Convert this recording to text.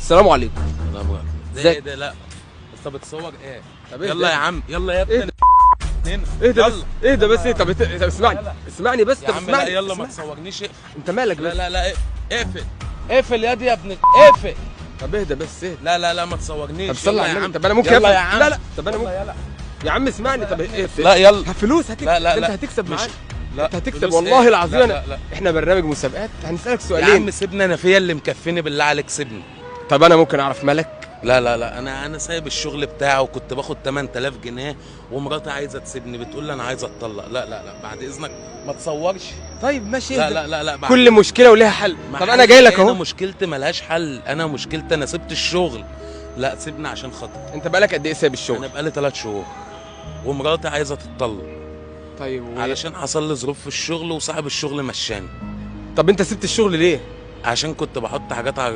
السلام عليكم. لا بقى ازاي؟ ايه ده؟ لا انت بتصور ايه؟ طب يلا يا عم، يلا يا ابني. اهدى بس، اهدى بس. طب اسمعني، اسمعني بس. يا طب عم لا اسمعني. يلا ما تصورنيش. اقفل. انت مالك لا بس؟ لا لا اقفل، اقفل يا دي يا ابن اقفل. طب اهدى بس، اهدى. لا لا لا ما تصورنيش. طب صلي على يلا يا النبي. عم. طب انا ممكن يلا أقفل؟ يا عم. لا لا. طب انا يلا ممكن. يلا. يا عم اسمعني. طب اقفل. لا يلا. فلوس هتكسب. لا لا لا. انت هتكسب مش- معاك. لا انت هتكسب فلوس والله إيه؟ العظيم. لا لا لا. احنا برنامج مسابقات، هنسالك يا سؤالين. عم سيبني انا، فيا اللي مكفيني بالله عليك سيبني. طب انا ممكن اعرف مالك؟ لا لا لا انا سايب الشغل بتاعه وكنت باخد 8000 جنيه ومراتي عايزه تسيبني، بتقول لي انا عايزه اتطلق. لا لا لا بعد اذنك ما تصورش. طيب ماشي. لا اهدى. لا لا لا بعد كل مشكله وليها حل. ما طب حل انا جاي لك إيه؟ انا اهو. مشكلتي ملهاش حل، انا مشكلتي انا سبت الشغل. لا سيبني عشان خاطر. انت بقالك قد ايه سايب انا الشغل؟ بقالي 3 شهور ومراتي عايزه تتطلق طيب علشان حصل لي ظروف في الشغل وصاحب الشغل مشاني. طب انت سبت الشغل ليه؟ عشان كنت بحط حاجات على